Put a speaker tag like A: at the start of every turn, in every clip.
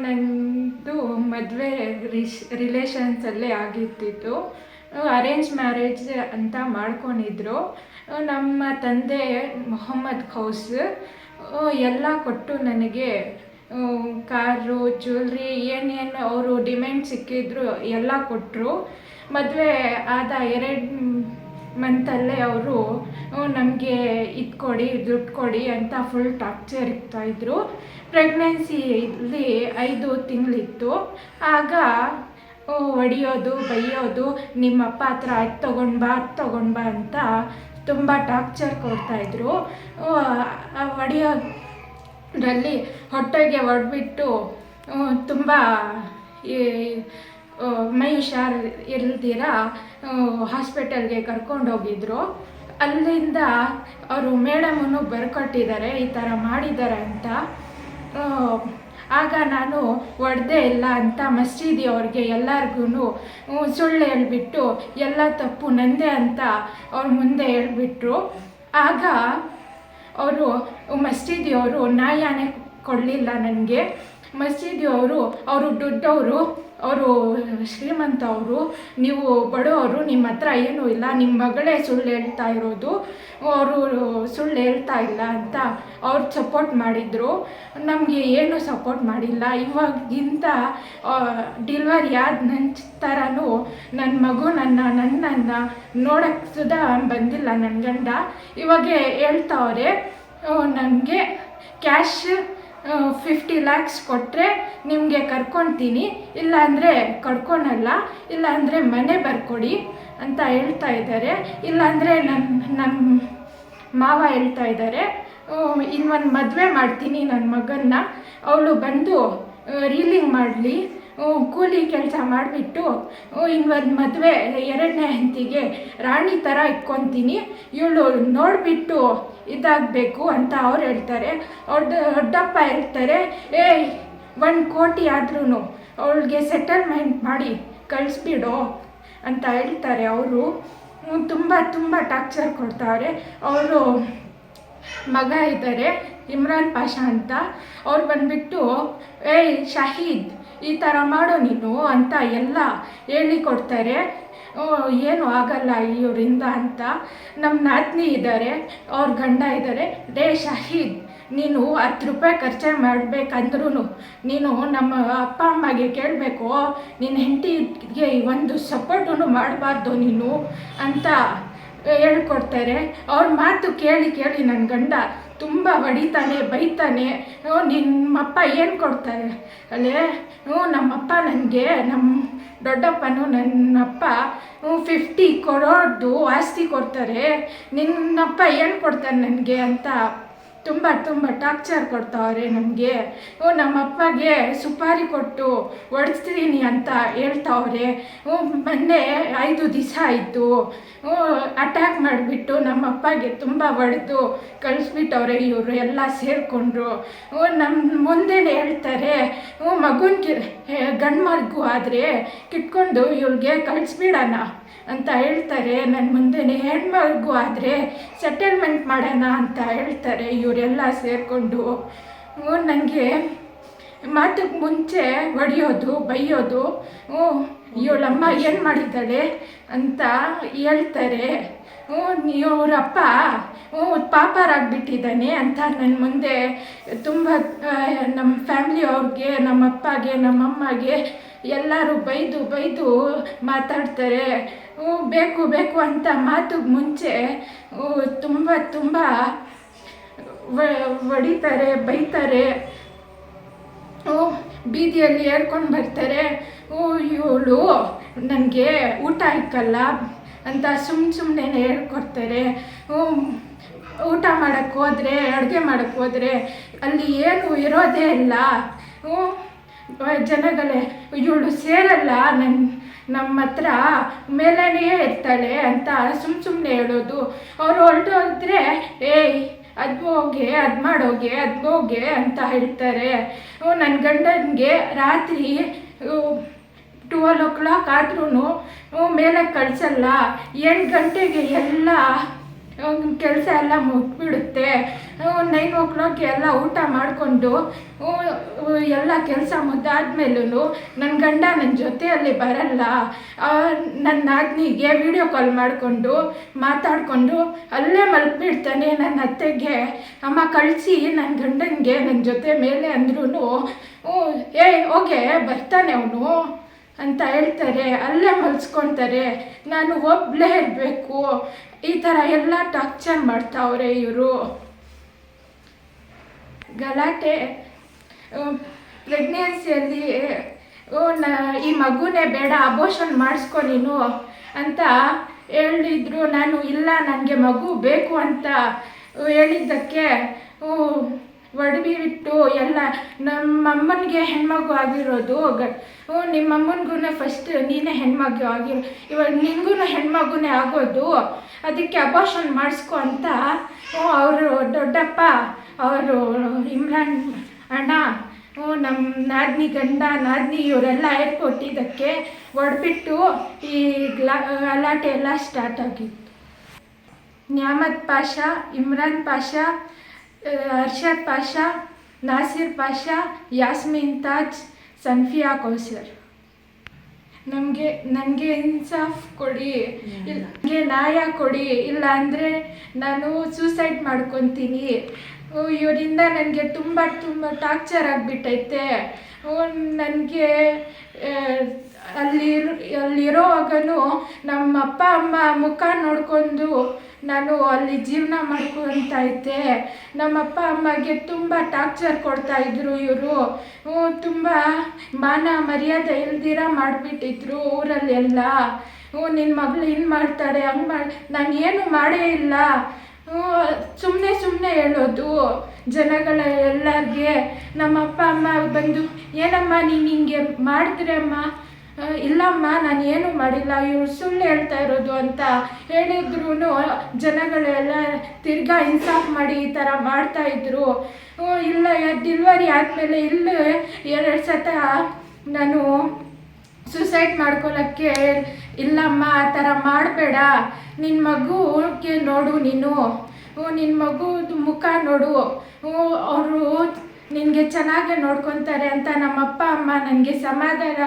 A: ನನ್ನದು ಮದುವೆ ರಿಲೇಷನ್ಸಲ್ಲೇ ಆಗಿರ್ತಿತ್ತು. Arrange marriage ಅಂತ ಮಾಡ್ಕೊಂಡಿದ್ರು. ನಮ್ಮ ತಂದೆ ಮೊಹಮ್ಮದ್ ಖೌಸ್ ಎಲ್ಲ ಕೊಟ್ಟು ನನಗೆ ಕಾರು, ಜ್ಯುವೆಲ್ರಿ, ಏನೇನು ಅವರು ಡಿಮ್ಯಾಂಡ್ ಸಿಕ್ಕಿದ್ರು ಎಲ್ಲ ಕೊಟ್ಟರು. ಮದುವೆ ಆದ 2 ಮಂತಲ್ಲೇ ಅವರು ನಮಗೆ ಇದು ಕೊಡಿ, ದುಡ್ಡು ಕೊಡಿ ಅಂತ ಫುಲ್ ಟಾರ್ಚರ್ ಇರ್ತಾಯಿದ್ರು. ಪ್ರೆಗ್ನೆನ್ಸಿಲಿ 5 ತಿಂಗಳಿತ್ತು. ಆಗ ಹೊಡಿಯೋದು, ಬೈಯೋದು, ನಿಮ್ಮಪ್ಪ ಹತ್ರ ಅದು ತೊಗೊಂಡು ಬಾ ಅಂತ ತುಂಬ ಟಾರ್ಚರ್ ಕೊಡ್ತಾಯಿದ್ರು. ಹೊಡಿಯೋದ್ರಲ್ಲಿ ಹೊಟ್ಟೆಗೆ ಹೊಡೆದ್ಬಿಟ್ಟು ತುಂಬ ಮೈ ಹುಷಾರು ಇಲ್ದಿರ ಹಾಸ್ಪಿಟಲ್ಗೆ ಕರ್ಕೊಂಡೋಗಿದ್ರು. ಅಲ್ಲಿಂದ ಅವರು ಮೇಡಮನ್ನು ಬರ್ಕೊಟ್ಟಿದ್ದಾರೆ, ಈ ಥರ ಮಾಡಿದ್ದಾರೆ ಅಂತ. ಆಗ ನಾನು ಹೊಡೆದೇ ಇಲ್ಲ ಅಂತ ಮಸೀದಿಯವ್ರಿಗೆ ಎಲ್ಲರಿಗೂ ಸುಳ್ಳು ಹೇಳ್ಬಿಟ್ಟು ಎಲ್ಲ ತಪ್ಪು ನಂದೇ ಅಂತ ಅವ್ರ ಮುಂದೆ ಹೇಳ್ಬಿಟ್ರು. ಆಗ ಅವರು ಮಸೀದಿಯವರು ನ್ಯಾಯನೇ ಕೊಡಲಿಲ್ಲ ನನಗೆ. ಮಸೀದಿಯವರು ಅವರು ದುಡ್ಡವರು, ಅವರು ಶ್ರೀಮಂತವರು, ನೀವು ಬಡವರು, ನಿಮ್ಮ ಹತ್ರ ಏನೂ ಇಲ್ಲ, ನಿಮ್ಮ ಮಗಳೇ ಸುಳ್ಳು ಹೇಳ್ತಾ ಇರೋದು, ಅವರು ಸುಳ್ಳು ಹೇಳ್ತಾ ಇಲ್ಲ ಅಂತ ಅವ್ರು ಸಪೋರ್ಟ್ ಮಾಡಿದರು. ನಮಗೆ ಏನೂ ಸಪೋರ್ಟ್ ಮಾಡಿಲ್ಲ. ಇವಾಗಿಂತ ಡಿಲ್ವರಿ ಆದ ನಂತರನೂ ನನ್ನ ಮಗು ನನ್ನನ್ನು ನೋಡೋಕ್ಕೆ ಸುಧಾ ಬಂದಿಲ್ಲ ನನ್ನ ಗಂಡ. ಇವಾಗ ಹೇಳ್ತಾವ್ರೆ ನನಗೆ ಕ್ಯಾಶ್ 50 lakhs ಕೊಟ್ಟರೆ ನಿಮಗೆ ಕರ್ಕೊತೀನಿ, ಇಲ್ಲಾಂದರೆ ಕರ್ಕೊಳಲ್ಲ, ಇಲ್ಲಾಂದರೆ ಮನೆ ಬರ್ಕೊಡಿ ಅಂತ ಹೇಳ್ತಾ ಇದ್ದಾರೆ. ಇಲ್ಲಾಂದರೆ ನಮ್ಮ ಮಾವ ಹೇಳ್ತಾ ಇದ್ದಾರೆ ಇನ್ನೊಂದು ಮದುವೆ ಮಾಡ್ತೀನಿ ನನ್ನ ಮಗನ್ನ, ಅವಳು ಬಂದು ರೀಲಿಂಗ್ ಮಾಡಲಿ, ಕೂಲಿ ಕೆಲಸ ಮಾಡಿಬಿಟ್ಟು ಇನ್ನೊಂದು ಮದುವೆ 2ನೇ ಹೆಂಡತಿಗೆ ರಾಣಿ ಥರ ಇಟ್ಕೊತೀನಿ, ಇವಳು ನೋಡಿಬಿಟ್ಟು ಇದಾಗಬೇಕು ಅಂತ ಅವ್ರು ಹೇಳ್ತಾರೆ. ದೊಡ್ಡಪ್ಪ ಹೇಳ್ತಾರೆ 1 ಕೋಟಿ ಆದ್ರೂ ಅವಳಿಗೆ ಸೆಟಲ್ಮೆಂಟ್ ಮಾಡಿ ಕಳಿಸ್ಬಿಡು ಅಂತ ಹೇಳ್ತಾರೆ. ಅವರು ತುಂಬ ಟಾರ್ಚರ್ ಕೊಡ್ತಾರೆ. ಅವರು ಮಗ ಇದ್ದಾರೆ ಇಮ್ರಾನ್ ಪಾಷಾ ಅಂತ, ಅವ್ರು ಬಂದುಬಿಟ್ಟು ಶಾಹೀದ್ ಈ ಥರ ಮಾಡೋ ನೀನು ಅಂತ ಎಲ್ಲ ಹೇಳಿಕೊಡ್ತಾರೆ. ಏನು ಆಗಲ್ಲ ಇವರಿಂದ ಅಂತ. ನಮ್ಮ ನಾದಿನಿ ಇದ್ದಾರೆ, ಅವ್ರ ಗಂಡ ಇದ್ದಾರೆ, ಶಾಹೀದ್ ನೀನು 10 ರೂಪಾಯಿ ಖರ್ಚು ಮಾಡಬೇಕಂದ್ರೂ ನೀನು ನಮ್ಮ ಅಪ್ಪ ಅಮ್ಮಗೆ ಕೇಳಬೇಕು, ನಿನ್ನ ಹೆಂಡತಿಗೆ ಒಂದು ಸಪೋರ್ಟೂ ಮಾಡಬಾರ್ದು ನೀನು ಅಂತ ಹೇಳ್ಕೊಡ್ತಾರೆ. ಅವ್ರ ಮಾತು ಕೇಳಿ ನನ್ನ ಗಂಡ ತುಂಬ ಹೊಡಿತಾನೆ, ಬೈತಾನೆ. ನಿಮ್ಮಪ್ಪ ಏನು ಕೊಡ್ತಾರೆ ಅಲ್ಲೇ? ನಮ್ಮಪ್ಪ ನನಗೆ, ನಮ್ಮ ದೊಡ್ಡಪ್ಪನೂ ನನ್ನಪ್ಪ 50 crore ಆಸ್ತಿ ಕೊಡ್ತಾರೆ, ನಿನ್ನಪ್ಪ ಏನು ಕೊಡ್ತಾನೆ ನನಗೆ ಅಂತ ತುಂಬ ಟಾರ್ಚರ್ ಕೊಡ್ತಾವ್ರೆ ನಮಗೆ. ನಮ್ಮಪ್ಪಗೆ ಸುಪಾರಿ ಕೊಟ್ಟು ಹೊಡೆಸ್ತೀನಿ ಅಂತ ಹೇಳ್ತಾವ್ರೆ. ಮೊನ್ನೆ 5 ದಿವಸ ಆಯಿತು ಅಟ್ಯಾಕ್ ಮಾಡಿಬಿಟ್ಟು ನಮ್ಮಪ್ಪಗೆ ತುಂಬ ಹೊಡೆದು ಕಳಿಸ್ಬಿಟ್ಟವ್ರೆ ಇವರು ಎಲ್ಲ ಸೇರಿಕೊಂಡ್ರು. ನಮ್ಮ ಮುಂದೆನೇ ಹೇಳ್ತಾರೆ ಗಂಡು ಮಗು ಆದರೆ ಕಿಟ್ಕೊಂಡು ಇವಳಿಗೆ ಕಳಿಸ್ಬಿಡೋಣ ಅಂತ ಹೇಳ್ತಾರೆ. ನನ್ನ ಮುಂದೆನೇ ಹೆಣ್ಮಗು ಆದರೆ ಸೆಟಲ್ಮೆಂಟ್ ಮಾಡೋಣ ಅಂತ ಹೇಳ್ತಾರೆ ಇವರೆಲ್ಲ ಸೇರಿಕೊಂಡು. ನನಗೆ ಮಾತಿಗೆ ಮುಂಚೆ ಹೊಡೆಯೋದು, ಬೈಯೋದು, ಇವಳಮ್ಮ ಏನು ಮಾಡಿದ್ದಾಳೆ ಅಂತ ಹೇಳ್ತಾರೆ. ಇವರಪ್ಪ ಪಾಪರಾಗ್ಬಿಟ್ಟಿದ್ದಾನೆ ಅಂತ ನನ್ನ ಮುಂದೆ ತುಂಬ ನಮ್ಮ ಫ್ಯಾಮ್ಲಿಯವ್ರಿಗೆ, ನಮ್ಮಪ್ಪಗೆ, ನಮ್ಮಮ್ಮಗೆ ಎಲ್ಲರೂ ಬೈದು ಮಾತಾಡ್ತಾರೆ. ಬೇಕು ಅಂತ ಮಾತಿಗೆ ಮುಂಚೆ ತುಂಬ ಹೊಡಿತಾರೆ, ಬೈತಾರೆ, ಬೀದಿಯಲ್ಲಿ ಹೇಳ್ಕೊಂಡು ಬರ್ತಾರೆ. ಇವಳು ನನಗೆ ಊಟ ಇಕ್ಕಲ್ಲ ಅಂತ ಸುಮ್ಮನೆ ಹೇಳ್ಕೊಡ್ತಾರೆ. ಊಟ ಮಾಡೋಕ್ಕೆ ಹೋದರೆ, ಅಡುಗೆ ಮಾಡೋಕ್ಕೆ ಹೋದರೆ ಅಲ್ಲಿ ಏನು ಇರೋದೇ ಇಲ್ಲ. ಜನಗಳೇ ಇವಳು ಸೇರಲ್ಲ, ನಮ್ಮ ಹತ್ರ ಮೇಲೇ ಇರ್ತಾಳೆ ಅಂತ ಸುಮ್ಮನೆ ಹೇಳೋದು. ಅವ್ರು ಹೊರಟೋದ್ರೆ ಅದು ಹೋಗೆ ಅಂತ ಹೇಳ್ತಾರೆ. ನನ್ನ ಗಂಡನಿಗೆ ರಾತ್ರಿ 12 o'clock ಆದ್ರೂ ಮೇಲೆ ಕಳಿಸಲ್ಲ. 8 ಗಂಟೆಗೆ ಎಲ್ಲ ಕೆಲಸ ಎಲ್ಲ ಮುಗಿಬಿಡುತ್ತೆ. 9 o'clock ಎಲ್ಲ ಊಟ ಮಾಡಿಕೊಂಡು ಎಲ್ಲ ಕೆಲಸ ಮುಗ್ದಾದ್ಮೇಲೂ ನನ್ನ ಗಂಡ ನನ್ನ ಜೊತೆಯಲ್ಲಿ ಬರಲ್ಲ. ನನ್ನ ನಾದಿನಿಗೆ ವಿಡಿಯೋ ಕಾಲ್ ಮಾಡಿಕೊಂಡು ಮಾತಾಡಿಕೊಂಡು ಅಲ್ಲೇ ಮಲ್ಬಿಡ್ತಾನೆ. ನನ್ನ ಅತ್ತೆಗೆ ಅಮ್ಮ ಕಳಿಸಿ ನನ್ನ ಗಂಡನಿಗೆ ನನ್ನ ಜೊತೆ ಮೇಲೆ ಅಂದ್ರೂ ಓಕೆ ಬರ್ತಾನೆ ಅವನು ಅಂತ ಹೇಳ್ತಾರೆ. ಅಲ್ಲೇ ಮಲ್ಸ್ಕೊತಾರೆ. ನಾನು ಒಬ್ಬಳೇ ಇರಬೇಕು. ಈ ಥರ ಎಲ್ಲ ಟಾರ್ಚರ್ ಮಾಡ್ತಾವ್ರೆ ಇವರು. ಗಲಾಟೆ ಪ್ರೆಗ್ನೆನ್ಸಿಯಲ್ಲಿ ಈ ಮಗುನೇ ಬೇಡ ಅಬೋಷನ್ ಮಾಡಿಸ್ಕೊ ನೀನು ಅಂತ ಹೇಳಿದ್ರು. ನಾನು ಇಲ್ಲ ನನಗೆ ಮಗು ಬೇಕು ಅಂತ ಹೇಳಿದ್ದಕ್ಕೆ ಒಡಬಿಟ್ಟು ಎಲ್ಲ ನಮ್ಮಮ್ಮನಿಗೆ ಹೆಣ್ಮಗು ಆಗಿರೋದು. ನಿಮ್ಮಮ್ಮನಿಗೂ ಫಸ್ಟ್ ನೀನೇ ಹೆಣ್ಮಗು ಆಗಿರೋ, ಇವಾಗ ನಿನಗೂ ಹೆಣ್ಮಗುನೇ ಆಗೋದು, ಅದಕ್ಕೆ ಅಬೋಷನ್ ಮಾಡಿಸ್ಕೊ ಅಂತ ಅವರು ದೊಡ್ಡಪ್ಪ ಅವರು ಇಮ್ರಾನ್ ಅಣ್ಣ ನಮ್ಮ ನಾದಿನಿ ಗಂಡ ನಾದಿನಿ ಇವರೆಲ್ಲ ಏರ್ಕೊಟ್ಟಿದ್ದಕ್ಕೆ ಹೊಡೆಬಿಟ್ಟು ಈ ಗಲಾಟೆ ಎಲ್ಲ ಸ್ಟಾರ್ಟ್ ಆಗಿತ್ತು. ನ್ಯಾಮತ್ ಪಾಷಾ, ಇಮ್ರಾನ್ ಪಾಷಾ, ಅರ್ಷದ್ ಪಾಷಾ, ನಾಸಿರ್ ಪಾಷಾ, ಯಾಸ್ಮಿನ್ ತಾಜ್, ಸನ್ಫಿಯಾ ಕೌಸರ್. ನನಗೆ ಇನ್ಸಾಫ್ ಕೊಡಿ, ನನಗೆ ನ್ಯಾಯ ಕೊಡಿ, ಇಲ್ಲ ಅಂದರೆ ನಾನು ಸೂಸೈಡ್ ಮಾಡ್ಕೊತೀನಿ. ಇವರಿಂದ ನನಗೆ ತುಂಬ ಟಾರ್ಚರ್ ಆಗಿಬಿಟ್ಟೈತೆ. ನನಗೆ ಅಲ್ಲಿರೋವಾಗನೂ ನಮ್ಮ ಅಪ್ಪ ಅಮ್ಮ ಮುಖ ನೋಡ್ಕೊಂಡು ನಾನು ಅಲ್ಲಿ ಜೀವನ ಮಾಡ್ಕೊತೈತೆ. ನಮ್ಮ ಅಪ್ಪ ಅಮ್ಮಗೆ ತುಂಬ ಟಾರ್ಚರ್ ಕೊಡ್ತಾಯಿದ್ರು ಇವರು. ತುಂಬ ಮಾನ ಮರ್ಯಾದೆ ಇಲ್ದಿರ ಮಾಡಿಬಿಟ್ಟಿದ್ರು ಊರಲ್ಲೆಲ್ಲ. ನಿನ್ನ ಮಗಳು ಹಿಂಗೆ ಮಾಡ್ತಾಳೆ ಹಂಗೆ ನಾನು ಏನು ಮಾಡೇ ಇಲ್ಲ. ಸುಮ್ಮನೆ ಹೇಳೋದು ಜನಗಳ ಎಲ್ಲರಿಗೆ. ನಮ್ಮ ಅಪ್ಪ ಅಮ್ಮ ಬಂದು ಏನಮ್ಮ ನೀನು ಹಿಂಗೆ ಮಾಡಿದ್ರೆ ಅಮ್ಮ, ಇಲ್ಲಮ್ಮ ನಾನು ಏನೂ ಮಾಡಿಲ್ಲ ಇವ್ರು ಸುಳ್ಳು ಹೇಳ್ತಾ ಇರೋದು ಅಂತ ಹೇಳಿದ್ರು ಜನಗಳೆಲ್ಲ ತಿರ್ಗಾ ಇನ್ಸಾಫ್ ಮಾಡಿ ಈ ಥರ ಮಾಡ್ತಾಯಿದ್ರು. ಇಲ್ಲ ಡೆಲಿವರಿ ಆದಮೇಲೆ ಇಲ್ಲೇ 2 ಸತ ನಾನು ಸೂಸೈಡ್ ಮಾಡ್ಕೊಳ್ಳೋಕ್ಕೆ ಇಲ್ಲಮ್ಮ ಆ ಥರ ಮಾಡಬೇಡ, ನಿನ್ನ ಮಗುಗೆ ನೋಡು, ನಿನ್ನ ಮಗುದು ಮುಖ ನೋಡು, ಅವರು ನಿನಗೆ ಚೆನ್ನಾಗೆ ನೋಡ್ಕೊತಾರೆ ಅಂತ ನಮ್ಮ ಅಪ್ಪ ಅಮ್ಮ ನನಗೆ ಸಮಾಧಾನ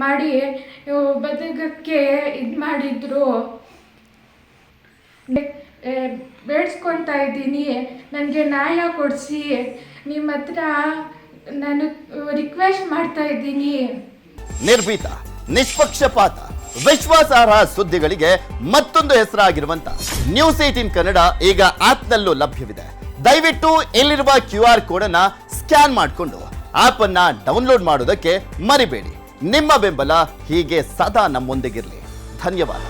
A: ಮಾಡಿ ಬದುಕಕ್ಕೆ ಇದು ಮಾಡಿದ್ರು. ಬೇಡ್ಸ್ಕೊತಾ ಇದ್ದೀನಿ, ನನಗೆ ನ್ಯಾಯ ಕೊಡಿಸಿ, ನಿಮ್ಮ ಹತ್ರ ನಾನು ರಿಕ್ವೆಸ್ಟ್ ಮಾಡ್ತಾ ಇದ್ದೀನಿ.
B: ನಿರ್ಭೀತ, ನಿಷ್ಪಕ್ಷಪಾತ, ವಿಶ್ವಾಸಾರ್ಹ ಸುದ್ದಿಗಳಿಗೆ ಮತ್ತೊಂದು ಹೆಸರಾಗಿರುವಂತ ನ್ಯೂಸ್ 18 ಕನ್ನಡ ಈಗ ಆಪ್ನಲ್ಲೂ ಲಭ್ಯವಿದೆ. ದಯವಿಟ್ಟು ಇಲ್ಲಿರುವ QR ಕೋಡ್ ಅನ್ನ ಸ್ಕ್ಯಾನ್ ಮಾಡಿಕೊಂಡು ಆಪ್ ಅನ್ನ ಡೌನ್ಲೋಡ್ ಮಾಡೋದಕ್ಕೆ ಮರಿಬೇಡಿ. ನಿಮ್ಮ ಬೆಂಬಲ ಹೀಗೆ ಸದಾ ನಮ್ಮೊಂದಿಗಿರಲಿ. ಧನ್ಯವಾದ.